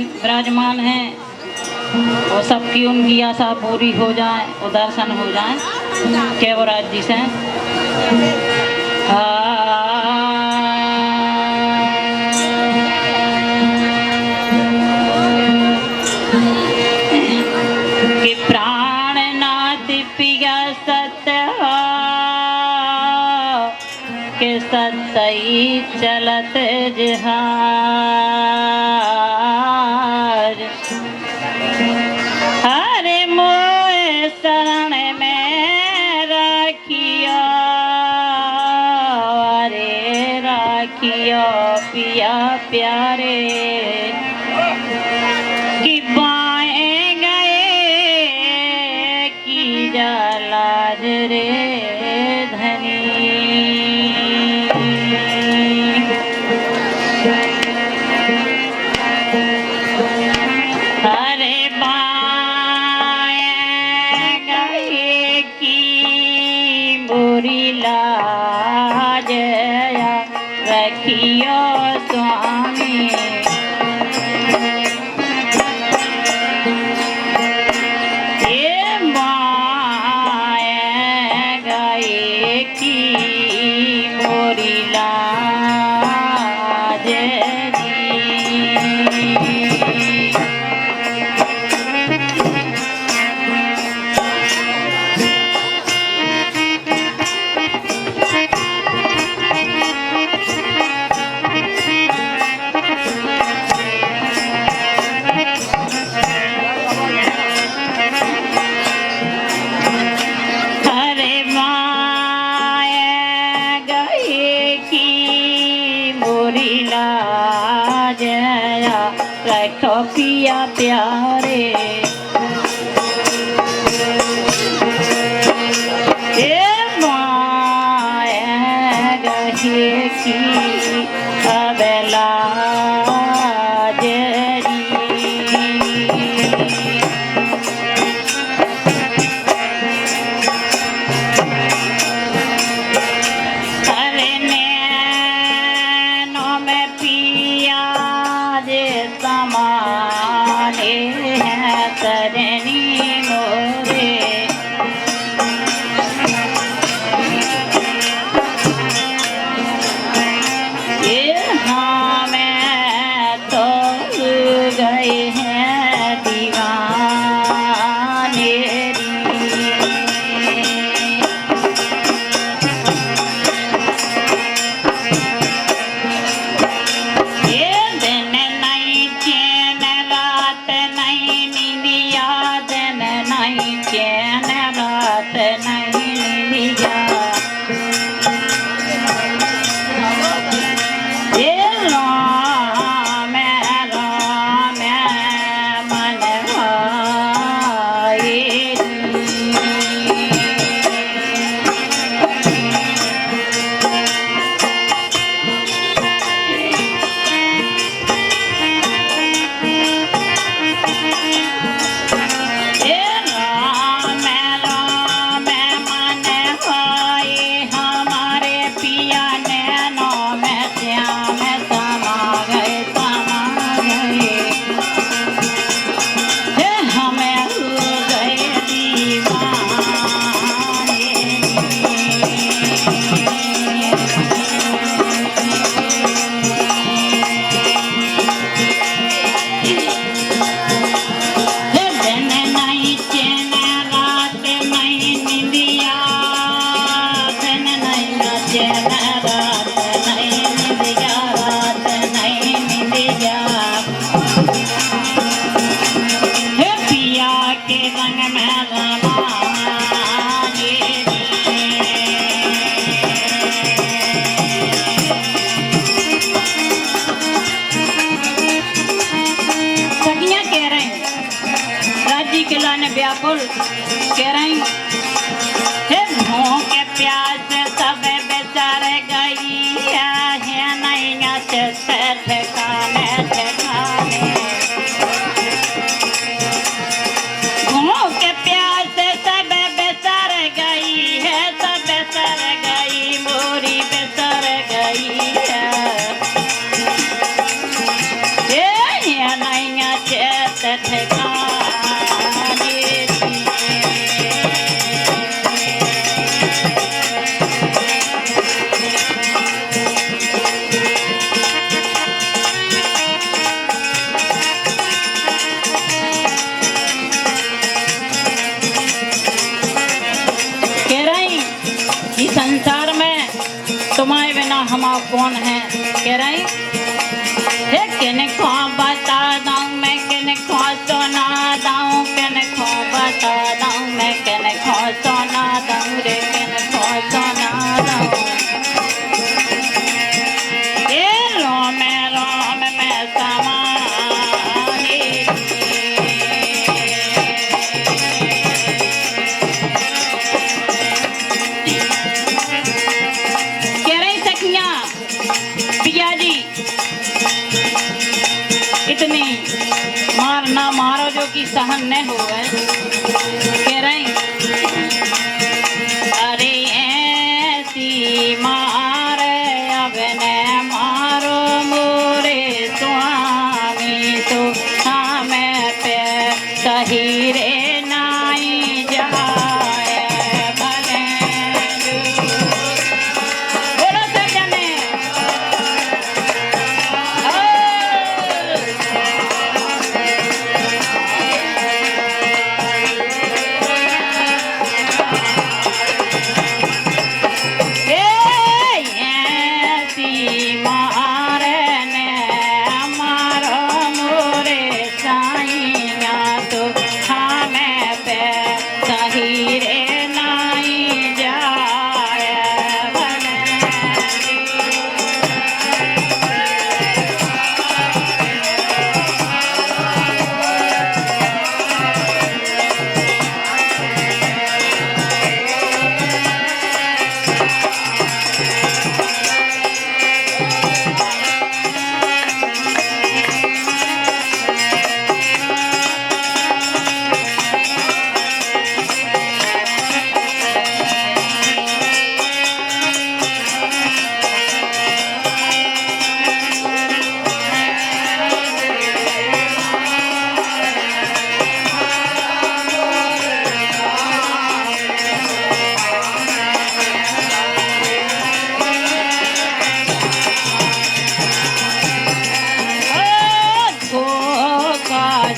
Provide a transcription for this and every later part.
विराजमान हैं वो सबकी उनकी आशा पूरी हो जाए और दर्शन हो जाए केवराज जी से। कि प्राणनाथ पिया सत्य के सत्य चलत जहाज। हरे मोए शरण में राखियो, अरे राखियो पिया प्यारे कि बाएं गए की जलाज रे धनी। लाजया रखियो स्वामी। ये माए गए की मोरी लाज रखो पिया प्यारे। ये माया गहे की अबला तरनी मोरे। ये हमें तो गए हैं दीवाने। ये दिन नहीं चैन रात नहीं निंदिया, दिन नहीं चैन रात नहीं निंदिया। ये राम राम मन भाए। व्याकुल कह रही है भूखे प्यास सब बेचार गई है नहीं ठिकाने ठिकाने। भूखे प्यास सब बेचार गई है, सब बेचार गई मोरी बेचार गई है। नहीं बात ठिकाने थी। कह रही इस संसार में तुम्हारे बिना हम कौन है। कह रही हे किनको बता दूं मैं, किनको सुना दूं, किनको बता दूं मैं, किनको सुना दूं रे, किनको सुना दूं। ये रोम में समानी कह रही सखियां पिया जी इतनी मार ना मारो जो कि सहन न हो। कह रही अरे ऐसी मार अब न मारो मोरे स्वामी, तो हमें पे सही रे नाई जाए भले बोलो सजने।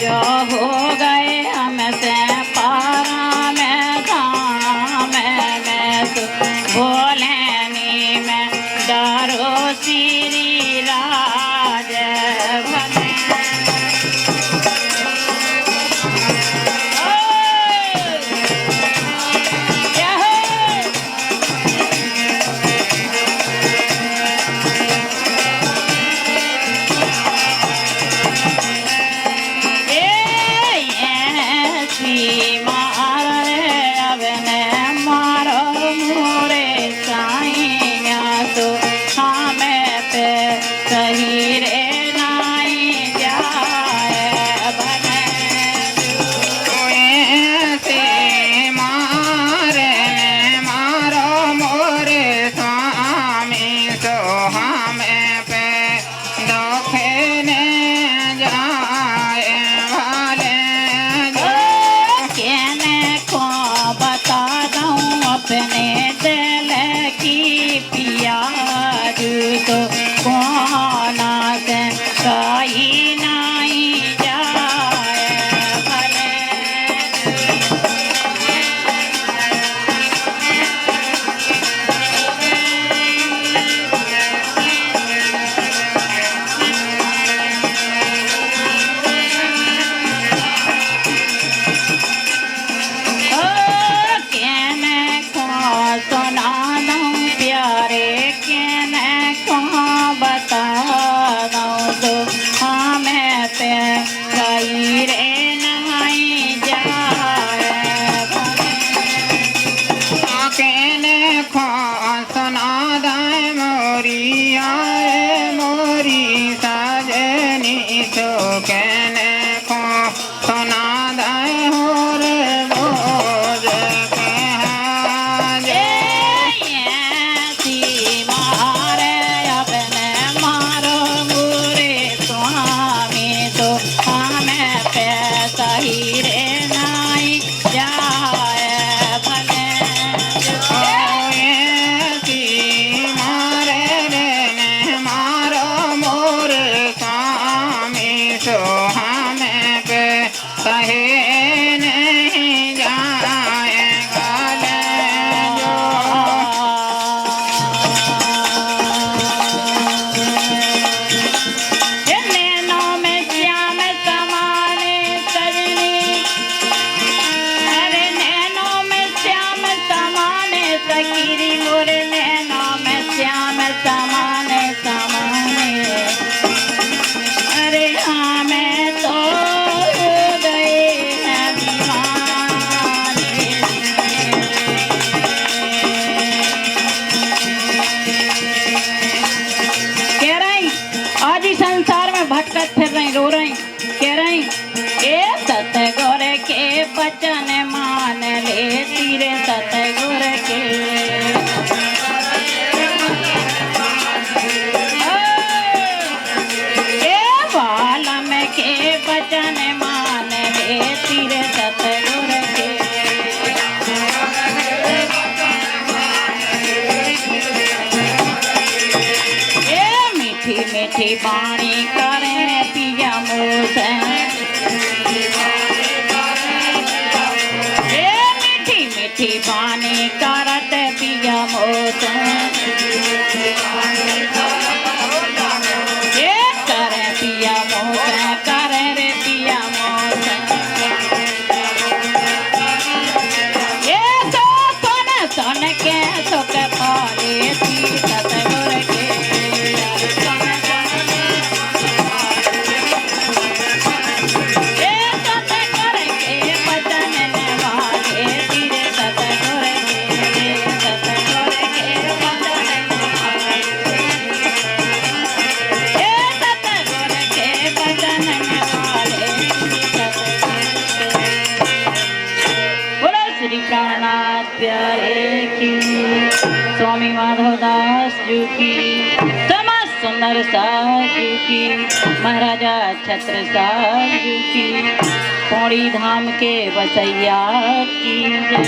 जो हो गए हमसे पारा में दाना में तो बोलेनी में डरो श्री राज भले। हमें पे सहे नहीं जाएगा जो। नैनों में श्याम समाने सजनी, अरे नैनों में श्याम समाने सकीरी मोरे, नैनों में श्याम समाने समाने, अरे हमें तो हो गए हैं दीवाने। कह रही आज ही संसार में भटकत फिर रही, रो रही, कह रही ए सतगुर के बचन मान ले तीरे, सतगुर के ए वालम के बचन मान ले तीरे, सतगुर के ए मीठी मीठी बाणी करे पिया मोस, ए मीठी मीठी बाणी करत पिया मोस, ए करे पिया मोस, करे रे पिया मोस, ए तो सुन सुन के सुख पाले थी सतगुर के, ए सतगुर के बचन निभाए तीरे, सतगुर के, सतगुर के बचन निभाए, ए सतगुर के बचन निभाए सतगुर के। बोलो श्री प्राणनाथ प्यारे की, स्वामी माधवदास जी की, समस्त सुंदर साधु की, महाराजा छत्रसाल जी की, पौड़ी धाम के बसैया की जय।